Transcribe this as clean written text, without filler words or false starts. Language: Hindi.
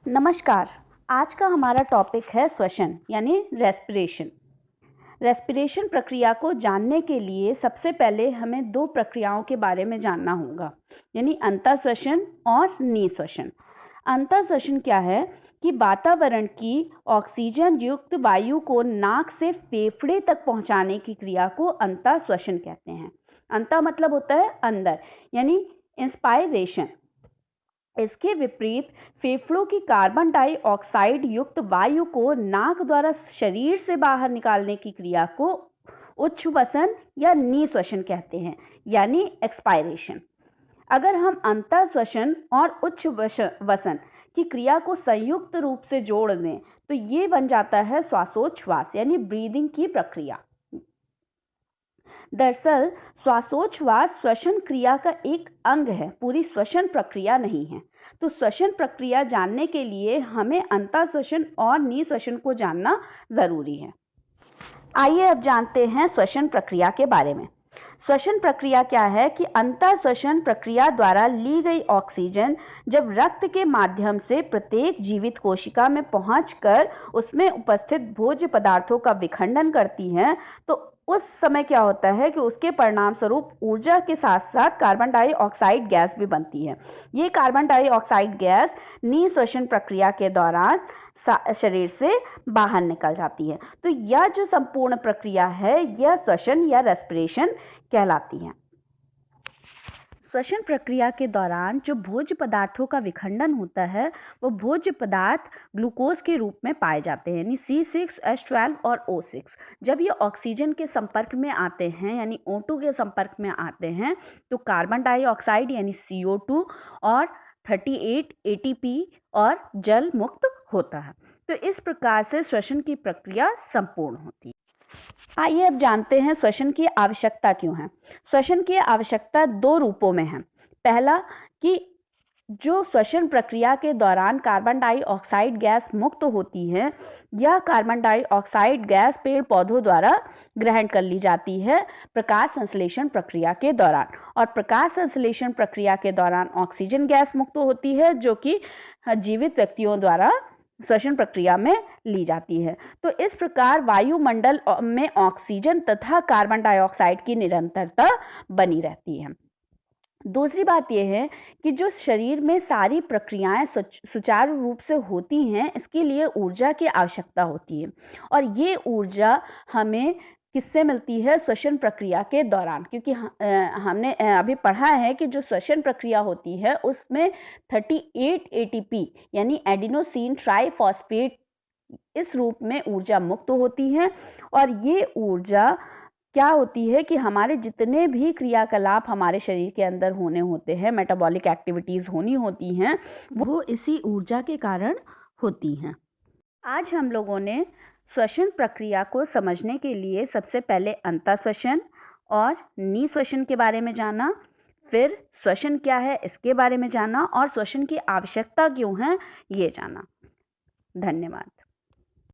नमस्कार। आज का हमारा टॉपिक है श्वसन यानी रेस्पिरेशन। रेस्पिरेशन प्रक्रिया को जानने के लिए सबसे पहले हमें दो प्रक्रियाओं के बारे में जानना होगा, यानी अंतःश्वसन और निःश्वसन। अंतःश्वसन क्या है कि वातावरण की ऑक्सीजन युक्त वायु को नाक से फेफड़े तक पहुंचाने की क्रिया को अंतःश्वसन कहते हैं। अंतः मतलब होता है अंदर, यानी इंस्पायरेशन। इसके विपरीत फेफड़ों की कार्बन डाइऑक्साइड युक्त वायु को नाक द्वारा शरीर से बाहर निकालने की क्रिया को उच्छ्वसन या निःश्वसन कहते हैं, यानी एक्सपायरेशन। अगर हम अंतःश्वसन और उच्छ्वसन की क्रिया को संयुक्त रूप से जोड़ दें तो ये बन जाता है श्वासोच्छ्वास यानी ब्रीदिंग की प्रक्रिया। दरअसल श्वासोच्छ्वास श्वसन क्रिया का एक अंग है, पूरी श्वसन प्रक्रिया नहीं है। तो श्वसन प्रक्रिया जानने के लिए हमें अंतःश्वसन और निःश्वसन को जानना जरूरी है। आइए अब जानते हैं श्वसन प्रक्रिया के बारे में। श्वसन प्रक्रिया क्या है कि अंतःश्वसन प्रक्रिया द्वारा ली गई ऑक्सीजन जब रक्त के माध्यम से प्रत्येक जीवित कोशिका में पहुंचकर उसमें उपस्थित भोज्य पदार्थों का विखंडन करती है तो उस समय क्या होता है कि उसके परिणाम स्वरूप ऊर्जा के साथ साथ कार्बन डाइऑक्साइड गैस भी बनती है। ये कार्बन डाइऑक्साइड गैस निःश्वसन प्रक्रिया के दौरान शरीर से बाहर निकल जाती है। तो यह जो संपूर्ण प्रक्रिया है यह श्वसन या रेस्पिरेशन कहलाती है। श्वसन प्रक्रिया के दौरान जो भोज्य पदार्थों का विखंडन होता है वो भोज्य पदार्थ ग्लूकोज के रूप में पाए जाते हैं, यानी C6H12 और O6। जब ये ऑक्सीजन के संपर्क में आते हैं यानी O2 के संपर्क में आते हैं तो कार्बन डाइऑक्साइड यानी CO2 और 38 ATP और जल मुक्त होता है। तो इस प्रकार से श्वसन की प्रक्रिया संपूर्ण होती है। आइए अब जानते हैं श्वसन की आवश्यकता क्यों है। श्वसन की आवश्यकता दो रूपों में है। पहला कि जो श्वसन प्रक्रिया के दौरान कार्बन डाइऑक्साइड गैस मुक्त होती है, यह कार्बन डाइऑक्साइड गैस पेड़ पौधों द्वारा ग्रहण कर ली जाती है प्रकाश संश्लेषण प्रक्रिया के दौरान, और प्रकाश संश्लेषण प्रक्रिया के दौरान ऑक्सीजन गैस मुक्त होती है जो कि जीवित व्यक्तियों द्वारा श्वसन प्रक्रिया में ली जाती है। तो इस प्रकार वायुमंडल में ऑक्सीजन तथा कार्बन डाइऑक्साइड की निरंतरता बनी रहती है। दूसरी बात यह है कि जो शरीर में सारी प्रक्रियाएं सुचारू रूप से होती हैं, इसके लिए ऊर्जा की आवश्यकता होती है, और ये ऊर्जा हमें किससे मिलती है? श्वसन प्रक्रिया के दौरान। क्योंकि हमने अभी पढ़ा है कि जो श्वसन प्रक्रिया होती है उसमें 38 ATP यानी एडिनोसिन ट्राइफॉस्फेट इस रूप में ऊर्जा मुक्त होती है, और ये ऊर्जा क्या होती है कि हमारे जितने भी क्रियाकलाप हमारे शरीर के अंदर होने होते हैं, मेटाबॉलिक एक्टिविटीज होनी होती हैं, वो इसी ऊर्जा के कारण होती हैं। आज हम लोगों ने श्वसन प्रक्रिया को समझने के लिए सबसे पहले अंतःश्वसन और निःश्वसन के बारे में जाना, फिर श्वसन क्या है इसके बारे में जाना, और श्वसन की आवश्यकता क्यों है ये जाना। धन्यवाद।